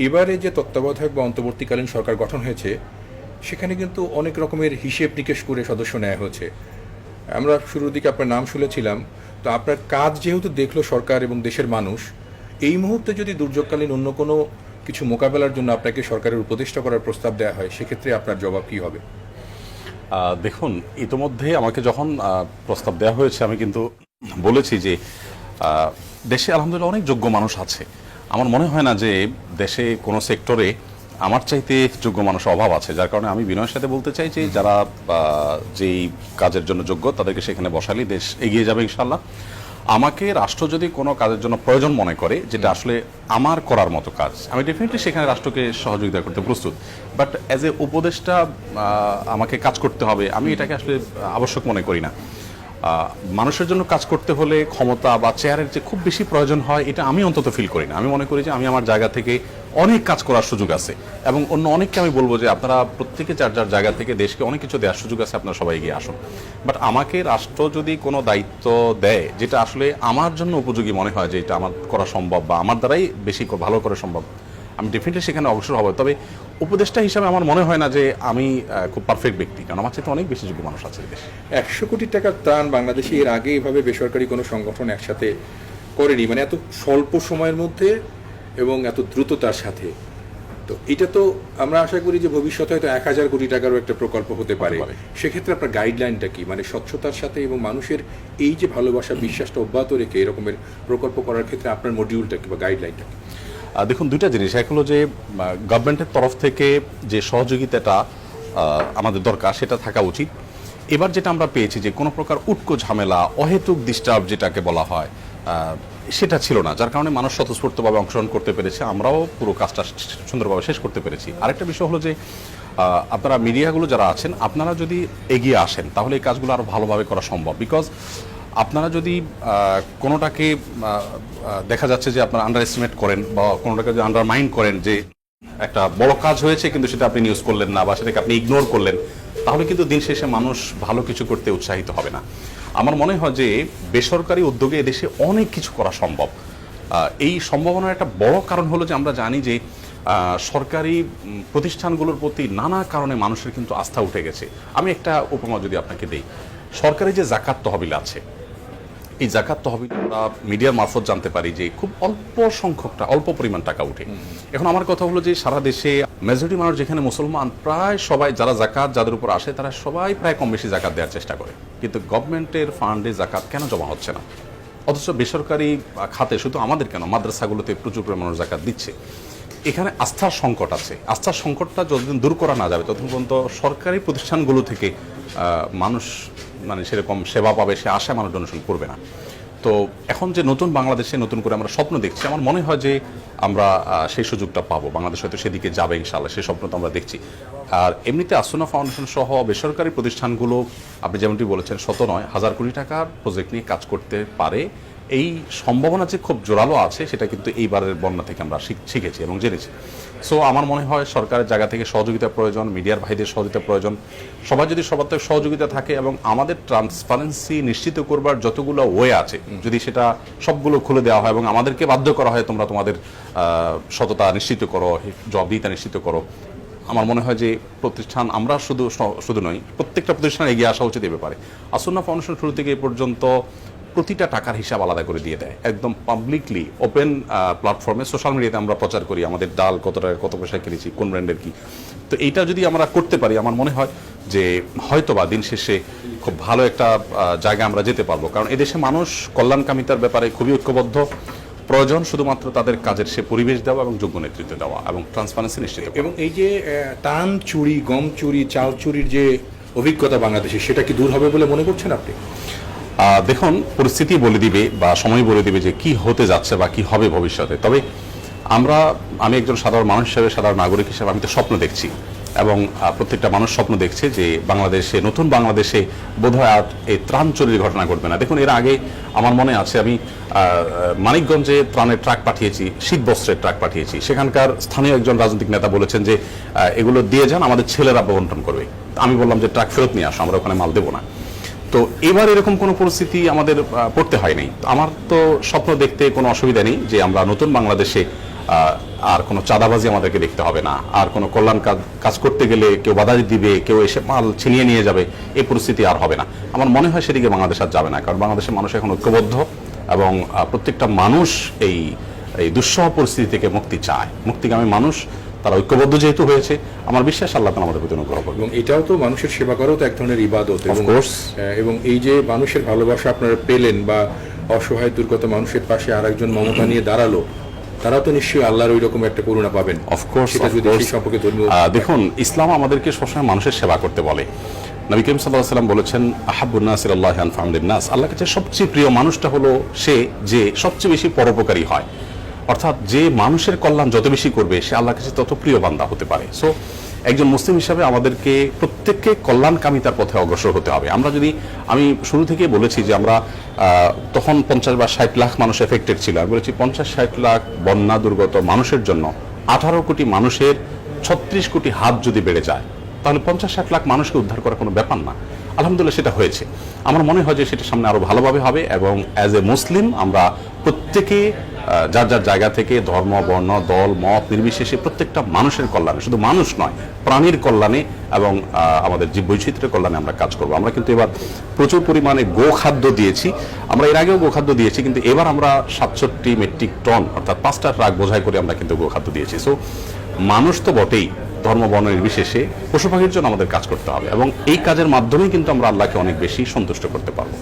এবারে যে তত্ত্বাবধায়ক বা অন্তর্বর্তীকালীন সরকার গঠন হয়েছে সেখানে কিন্তু অনেক রকমের হিসেব নিকেশ করে সদস্য নেওয়া হয়েছে। আমরা শুরুর দিকে আপনার নাম শুনেছিলাম, তো আপনার কাজ যেহেতু দেখলো সরকার এবং দেশের মানুষ, এই মুহূর্তে যদি দুর্যোগকালীন অন্য কোনো কিছু মোকাবেলার জন্য আপনাকে সরকারের উপদেষ্টা করার প্রস্তাব দেওয়া হয়, সেক্ষেত্রে আপনার জবাব কী হবে? দেখুন, ইতোমধ্যে আমাকে যখন প্রস্তাব দেওয়া হয়েছে আমি কিন্তু বলেছি যে দেশে আলহামদুলিল্লাহ অনেক যোগ্য মানুষ আছে। আমার মনে হয় না যে দেশে কোনো সেক্টরে আমার চাইতে যোগ্য মানুষের অভাব আছে, যার কারণে আমি বিনয়ের সাথে বলতে চাই যে যারা যেই কাজের জন্য যোগ্য তাদেরকে সেখানে বসালেই দেশ এগিয়ে যাবে ইনশাল্লাহ। আমাকে রাষ্ট্র যদি কোনো কাজের জন্য প্রয়োজন মনে করে যেটা আসলে আমার করার মতো কাজ, আমি ডেফিনেটলি সেখানে রাষ্ট্রকে সহযোগিতা করতে প্রস্তুত। বাট অ্যাজ এ উপদেষ্টা আমাকে কাজ করতে হবে, আমি এটাকে আসলে আবশ্যক মনে করি না। মানুষের জন্য কাজ করতে হলে ক্ষমতা বা চেয়ারের যে খুব বেশি প্রয়োজন হয় এটা আমি অন্তত ফিল করি না। আমি মনে করি যে আমি আমার জায়গা থেকে অনেক কাজ করার সুযোগ আছে, এবং অন্য অনেককে আমি বলবো যে আপনারা প্রত্যেকে যার যার জায়গা থেকে দেশকে অনেক কিছু দেওয়ার সুযোগ আছে, আপনারা সবাই এগিয়ে আসুন। বাট আমাকে রাষ্ট্র যদি কোনো দায়িত্ব দেয় যেটা আসলে আমার জন্য উপযোগী মনে হয় যে এটা আমার করা সম্ভব বা আমার দ্বারাই বেশি ভালো করা সম্ভব, আমি ডেফিনেটলি সেখানে অবসর হব। তবে উপদেষ্টা হিসাবে আমার মনে হয় না যে আমি খুব পারফেক্ট ব্যক্তি, কারণ আমার চেয়ে অনেক বেশি যোগ্য মানুষ আছে দেশে। 100 কোটি টাকার ত্রাণ বাংলাদেশে এর আগে এভাবে বেসরকারি কোনো সংগঠন একসাথে করেনি, মানে এত স্বল্প সময়ের মধ্যে এবং এত দ্রুততার সাথে। তো এটা তো আমরা আশা করি যে ভবিষ্যতে হয়তো 1000 কোটি টাকারও একটা প্রকল্প হতে পারে। সেক্ষেত্রে আপনার গাইডলাইনটা কি, মানে স্বচ্ছতার সাথে এবং মানুষের এই যে ভালোবাসা বিশ্বাসটা অব্যাহত রেখে এরকমের প্রকল্প করার ক্ষেত্রে আপনার মডিউলটা কি বা গাইডলাইনটা কি? দেখুন, দুইটা জিনিস। এক হলো যে গভর্নমেন্টের তরফ থেকে যে সহযোগিতাটা আমাদের দরকার সেটা থাকা উচিত। এবার যেটা আমরা পেয়েছি যে কোনো প্রকার উটকো ঝামেলা, অহেতুক ডিস্টার্ব যেটাকে বলা হয়, সেটা ছিল না, যার কারণে মানুষ স্বতঃস্ফূর্তভাবে অংশগ্রহণ করতে পেরেছে, আমরাও পুরো কাজটা সুন্দরভাবে শেষ করতে পেরেছি। আরেকটা বিষয় হলো যে আপনারা মিডিয়াগুলো যারা আছেন আপনারা যদি এগিয়ে আসেন তাহলে এই কাজগুলো আরও ভালোভাবে করা সম্ভব। বিকজ আপনারা যদি কোনোটাকে দেখা যাচ্ছে যে আপনারা আন্ডার এস্টিমেট করেন বা কোনোটাকে যদি আন্ডারমাইন্ড করেন যে একটা বড় কাজ হয়েছে কিন্তু সেটা আপনি নিউজ করলেন না বা সেটাকে আপনি ইগনোর করলেন, তাহলে কিন্তু দিন শেষে মানুষ ভালো কিছু করতে উৎসাহিত হবে না। আমার মনে হয় যে বেসরকারি উদ্যোগে এদেশে অনেক কিছু করা সম্ভব। এই সম্ভাবনার একটা বড় কারণ হলো যে আমরা জানি যে সরকারি প্রতিষ্ঠানগুলোর প্রতি নানা কারণে মানুষের কিন্তু আস্থা উঠে গেছে। আমি একটা উপমা যদি আপনাকে দিই, সরকারি যে জাকাত তহবিল আছে, এই জাকাত তহবিল আমরা মিডিয়ার মারফত জানতে পারি যে খুব অল্প পরিমাণ টাকা উঠে। এখন আমার কথা হলো যে সারা দেশে মেজরিটি মানুষ যেখানে মুসলমান, প্রায় সবাই যারা জাকাত যাদের উপর আসে তারা সবাই প্রায় কম বেশি জাকাত দেওয়ার চেষ্টা করে, কিন্তু গভর্নমেন্টের ফান্ডে জাকাত কেন জমা হচ্ছে না? অথচ বেসরকারি খাতে, শুধু আমাদের কেন, মাদ্রাসাগুলোতে প্রচুর পরিমাণ জাকাত দিচ্ছে। এখানে আস্থার সংকট আছে। আস্থার সংকটটা যতদিন দূর করা না যাবে ততদিন পর্যন্ত সরকারি প্রতিষ্ঠানগুলো থেকে মানুষ মানে সেরকম সেবা পাবে সে আশায় মানুষ ডোনেশন করবে না। তো এখন যে নতুন বাংলাদেশে নতুন করে আমরা স্বপ্ন দেখছি, আমার মনে হয় যে আমরা সেই সুযোগটা পাবো, বাংলাদেশ হয়তো সেদিকে যাবে ইনশাআল্লাহ, সেই স্বপ্ন তো আমরা দেখছি। আর এমনিতে আসুনা ফাউন্ডেশন সহ বেসরকারি প্রতিষ্ঠানগুলো আপনি যেমনটি বলেছেন 100 কোটি টাকার প্রজেক্ট নিয়ে কাজ করতে পারে, এই সম্ভাবনা যে খুব জোরালো আছে সেটা কিন্তু এইবারের বন্যা থেকে আমরা শিখেছি এবং জেনেছি। সো আমার মনে হয় সরকারের জায়গা থেকে সহযোগিতা প্রয়োজন, মিডিয়ার ভাইদের সহযোগিতা প্রয়োজন, সবাই যদি সবার থেকে সহযোগিতা থাকে এবং আমাদের ট্রান্সপারেন্সি নিশ্চিত করবার যতগুলো ওয়ে আছে যদি সেটা সবগুলো খুলে দেওয়া হয় এবং আমাদেরকে বাধ্য করা হয় তোমরা তোমাদের সততা নিশ্চিত করো, জবাবদিহিতা নিশ্চিত করো, আমার মনে হয় যে প্রতিষ্ঠান আমরা শুধু নয় প্রত্যেকটা প্রতিষ্ঠান এগিয়ে আসা উচিত এ ব্যাপারে। আসুনা ফাউন্ডেশন শুরু থেকে এ পর্যন্ত প্রতিটা টাকার হিসাব আলাদা করে দিয়ে দেয়, একদম পাবলিকলি ওপেন প্ল্যাটফর্মে সোশ্যাল মিডিয়াতে আমরা প্রচার করি আমাদের ডাল কত টাকা কত পয়সা কিনেছি কোন ব্র্যান্ডের কি। তো এইটা যদি আমরা করতে পারি আমার মনে হয় যে হয়তোবা দিন শেষে খুব ভালো একটা জায়গায় আমরা যেতে পারবো, কারণ এদেশে মানুষ কল্যাণকামিতার ব্যাপারে খুবই ঐক্যবদ্ধ। প্রয়োজন শুধুমাত্র তাদের কাজের সে পরিবেশ দেওয়া এবং যোগ্য নেতৃত্ব দেওয়া এবং ট্রান্সপারেন্সি নিশ্চিত। এবং এই যে ত্রাণ চুরি, গম চুরি, চাল চুরির যে অভিজ্ঞতা বাংলাদেশে, সেটা কি দূর হবে বলে মনে করছেন আপনি? দেখুন, পরিস্থিতি বলে দিবে বা সময় বলে দিবে যে কি হতে যাচ্ছে বা কি হবে ভবিষ্যতে। তবে আমি একজন সাধারণ মানুষ হিসেবে, সাধারণ নাগরিক হিসেবে আমি তো স্বপ্ন দেখছি এবং প্রত্যেকটা মানুষ স্বপ্ন দেখছে যে বাংলাদেশে, নতুন বাংলাদেশে বোধহয় আর এই ত্রাণ চুরির ঘটনা ঘটবে না। দেখুন, এর আগে আমার মনে আছে আমি মানিকগঞ্জে ত্রাণের ট্রাক পাঠিয়েছি, শীতবস্ত্রের ট্রাক পাঠিয়েছি, সেখানকার স্থানীয় একজন রাজনৈতিক নেতা বলেছেন যে এগুলো দিয়ে যান, আমাদের ছেলেরা বন্টন করবে। আমি বললাম যে ট্রাক ফেরত নিয়ে আসো, আমরা ওখানে মাল দেবো না। তো এবার এরকম কোনো পরিস্থিতি আমাদের পড়তে হয়নি। আমার তো স্বপ্ন দেখতে কোনো অসুবিধা নেই যে আমরা নতুন বাংলাদেশে আর কোনো চাঁদাবাজি আমাদেরকে দেখতে হবে না, আর কোনো কল্যাণ কাজ করতে গেলে কেউ বাধা দিবে, কেউ এসে মাল ছিনিয়ে নিয়ে যাবে, এই পরিস্থিতি আর হবে না। আমার মনে হয় সেদিকে বাংলাদেশ আর যাবে না, কারণ বাংলাদেশের মানুষ এখন ঐক্যবদ্ধ এবং প্রত্যেকটা মানুষ এই দুঃসহ পরিস্থিতি থেকে মুক্তি চায়, মুক্তিগামী মানুষ, তারা ঐক্যবদ্ধ যেহেতু হয়েছে, আমার বিশ্বাস আল্লাহ তাআলা আমাদের প্রতি অনুগ্রহ করবেন। এবং এটাও তো মানুষের সেবা করাও তো এক ধরনের ইবাদত, Of course. এবং এই যে মানুষের ভালোবাসা আপনারা পেলেন বা অসহায় দুর্গত মানুষের পাশে আরেকজন মমতা নিয়ে দাঁড়ালো, তারা তো নিশ্চয়ই আল্লাহর ওই রকম একটা করুণা পাবেন। অফকোর্স, সেটা যদি সেই সম্পর্কে ধর্মীয় দেখুন, ইসলাম আমাদেরকে সবসময় মানুষের সেবা করতে বলে। নবী করিম সাল্লাল্লাহু আলাইহি ওয়াসাল্লাম বলেছেন, আহাব্বুন নাসি ইলাল্লাহি আনফাউহুম লিন-নাস, আল্লাহর কাছে সবচেয়ে প্রিয় মানুষটা হলো সে যে সবচেয়ে বেশি পরোপকারী হয়, অর্থাৎ যে মানুষের কল্যাণ যত বেশি করবে সে আল্লাহর কাছে তত প্রিয় বান্দা হতে পারে। সো একজন মুসলিম হিসাবে আমাদেরকে প্রত্যেককে কল্যাণকামিতার পথে অগ্রসর হতে হবে। আমরা যদি, আমি শুরু থেকেই বলেছি যে আমরা তখন 50 বা 60 লাখ মানুষ এফেক্টেড ছিল, আমি বলেছি 50-60 লাখ বন্যা দুর্গত মানুষের জন্য 18 কোটি মানুষের 36 কোটি হাত যদি বেড়ে যায়, তাহলে 50-60 লাখ মানুষকে উদ্ধার করা কোনো ব্যাপার না। আলহামদুলিল্লাহ সেটা হয়েছে। আমার মনে হয় যে সেটা সামনে আরো ভালোভাবে হবে, এবং অ্যাজ এ মুসলিম আমরা প্রত্যেকে যার যার জায়গা থেকে ধর্ম, বর্ণ, দল, মত নির্বিশেষে প্রত্যেকটা মানুষের কল্যাণে, শুধু মানুষ নয়, প্রাণীর কল্যাণে এবং আমাদের জীব বৈচিত্র্যের কল্যাণে আমরা কাজ করব। আমরা কিন্তু এবার প্রচুর পরিমাণে গোখাদ্য দিয়েছি, আমরা এর আগেও গোখাদ্য দিয়েছি, কিন্তু এবার আমরা 67 মেট্রিক টন অর্থাৎ 5টা ট্রাক বোঝাই করে আমরা কিন্তু গোখাদ্য দিয়েছি। সো মানুষ তো বটেই, ধর্ম বর্ণ নির্বিশেষে পশু পাখির জন্য আমাদের কাজ করতে হবে, এবং এই কাজের মাধ্যমেই কিন্তু আমরা আল্লাহকে অনেক বেশি সন্তুষ্ট করতে পারবো।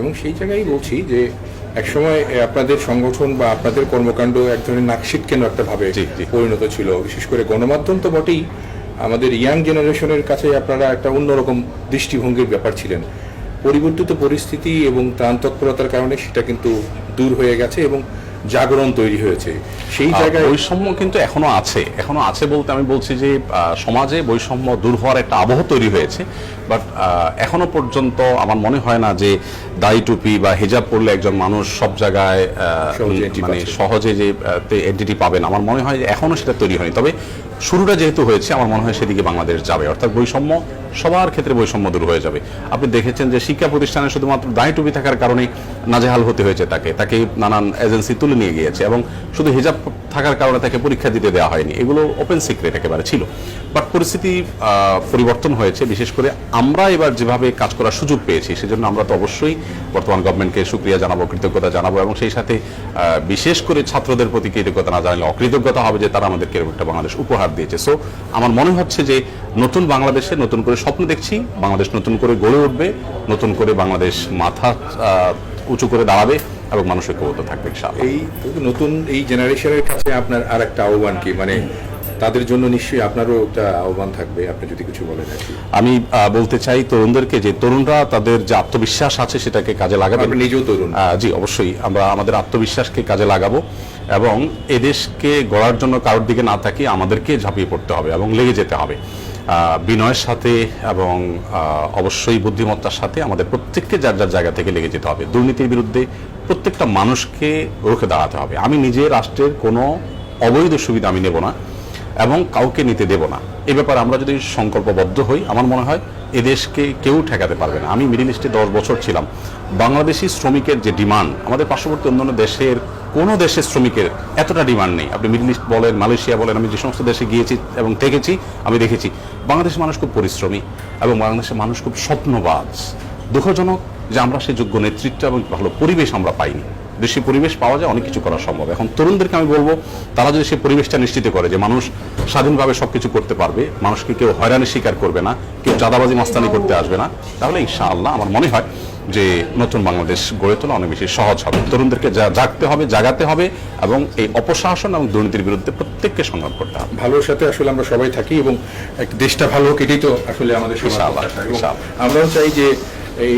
এবং সেই জায়গায় বলছি যে একসময় আপনাদের সংগঠন বা আপনাদের কর্মকাণ্ড এক ধরনের নাকশিট কেন একটা ভাবে পরিণত ছিল, বিশেষ করে গণমাধ্যম তো বটেই, আমাদের ইয়াং জেনারেশনের কাছে আপনারা একটা অন্যরকম দৃষ্টিভঙ্গির ব্যাপার ছিলেন। পরিবর্তিত পরিস্থিতি এবং ত্রাণ তৎপরতার কারণে সেটা কিন্তু দূর হয়ে গেছে এবং জাগরণ তৈরি হয়েছে। সেই জায়গায় বৈষম্য কিন্তু এখনো আছে বলতে আমি বলছি যে সমাজে বৈষম্য দূর হওয়ার একটা আবহ তৈরি হয়েছে, বাট এখনো পর্যন্ত আমার মনে হয় না যে দাড়ি টুপি বা হিজাব পরলে একজন মানুষ সব জায়গায় মানে সহজে যে এন্টিটি পাবেন, আমার মনে হয় যে এখনো সেটা তৈরি হয়নি। তবে শুরুটা যেহেতু হয়েছে, আমার মনে হয় সেদিকে বাংলাদেশ যাবে, অর্থাৎ বৈষম্য সবার ক্ষেত্রে বৈষম্য দূর হয়ে যাবে। আপনি দেখেছেন যে শিক্ষা প্রতিষ্ঠানে শুধুমাত্র দাড়ি টুপি থাকার কারণে নাজেহাল হতে হয়েছে, তাকে নানান এজেন্সি তুলে নিয়ে গিয়েছে, এবং শুধু হিজাব থাকার কারণে তাকে পরীক্ষা দিতে দেওয়া হয়নি, এগুলো ওপেন সিক্রেট একেবারে ছিল। বাট পরিস্থিতি পরিবর্তন হয়েছে, বিশেষ করে আমরা এবার যেভাবে কাজ করার সুযোগ পেয়েছি, সেজন্য আমরা তো অবশ্যই বর্তমান গভর্নমেন্টকে শুকরিয়া জানাবো, কৃতজ্ঞতা জানাবো, এবং সেই সাথে বিশেষ করে ছাত্রদের প্রতি কৃতজ্ঞতা না জানালে অকৃতজ্ঞতা হবে যে তারা আমাদেরকে এরকম একটা বাংলাদেশ উপহার দিয়েছে। সো আমার মনে হচ্ছে যে নতুন বাংলাদেশে নতুন করে স্বপ্ন দেখছি, বাংলাদেশ নতুন করে গড়ে উঠবে, নতুন করে বাংলাদেশ মাথা উঁচু করে দাঁড়াবে এবং মানুষ ঐক্যবদ্ধ থাকবে ইনশাআল্লাহ। এই নতুন এই জেনারেশনের কাছে আপনার আর একটা আহ্বান কি, মানে তাদের জন্য নিশ্চয়ই আপনারও একটা আহ্বান থাকবে, আপনি যদি কিছু বলেন। আমি বলতে চাই তরুণদেরকে যে তরুণরা তাদের যে আত্মবিশ্বাস আছে সেটাকে কাজে লাগাবে। আপনি নিজেও তরুণ। জি অবশ্যই, আমরা আমাদের আত্মবিশ্বাসকে কাজে লাগাবো এবং এদেশকে গড়ার জন্য কারোর দিকে না তাকিয়ে আমাদেরকে ঝাঁপিয়ে পড়তে হবে এবং লেগে যেতে হবে বিনয়ের সাথে, এবং অবশ্যই বুদ্ধিমত্তার সাথে আমাদের প্রত্যেককে যার যার জায়গা থেকে লেগে যেতে হবে। দুর্নীতির বিরুদ্ধে প্রত্যেকটা মানুষকে রুখে দাঁড়াতে হবে। আমি নিজে রাষ্ট্রের কোনো অবৈধ সুবিধা আমি নেব না এবং কাউকে নিতে দেব না। এ ব্যাপারে আমরা যদি সংকল্পবদ্ধ হই, আমার মনে হয় এদেশকে কেউ ঠেকাতে পারবে না। আমি মিডল ইস্টে 10 বছর ছিলাম। বাংলাদেশি শ্রমিকের যে ডিমান্ড, আমাদের পার্শ্ববর্তী অন্যান্য দেশের কোনো দেশের শ্রমিকের এতটা ডিমান্ড নেই। আপনি মিডল ইস্ট বলেন, মালয়েশিয়া বলেন, আমি যে সমস্ত দেশে গিয়েছি এবং থেকেছি, আমি দেখেছি বাংলাদেশের মানুষ খুব পরিশ্রমী এবং বাংলাদেশের মানুষ খুব স্বপ্নবাজ। দুঃখজনক যে আমরা সেই যোগ্য নেতৃত্ব এবং ভালো পরিবেশ আমরা পাইনি। দেশি পরিবেশ পাওয়া যায়, অনেক কিছু করা সম্ভব। এখন তরুণদেরকে আমি বলবো, তারা যদি সেই পরিবেশটা নিশ্চিত করে যে মানুষ স্বাধীনভাবে সবকিছু করতে পারবে, মানুষকে কেউ হয়রানির শিকার করবে না, কেউ চাঁদাবাজি মাস্তানি করতে আসবে না, তাহলে ইনশাআল্লাহ আমার মনে হয় যে নতুন বাংলাদেশ গড়ে তোলা অনেক বেশি সহজ হবে। তরুণদেরকে জাগতে হবে, জাগাতে হবে এবং এই অপশাসন এবং দুর্নীতির বিরুদ্ধে প্রত্যেককে সংগ্রাম করতে হবে। ভালোর সাথে আসলে আমরা সবাই থাকি এবং দেশটা ভালো হোক, এটাই তো আসলে আমাদের আমরাও চাই যে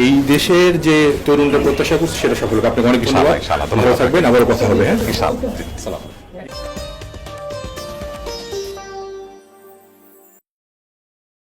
এই দেশের যে তরুণরা প্রত্যাশা করছে সেটা সফল হোক। আপনাকে অনেক ধন্যবাদ, ভালো থাকবেন, আবারও কথা হবে। হ্যাঁ, ইনশাআল্লাহ।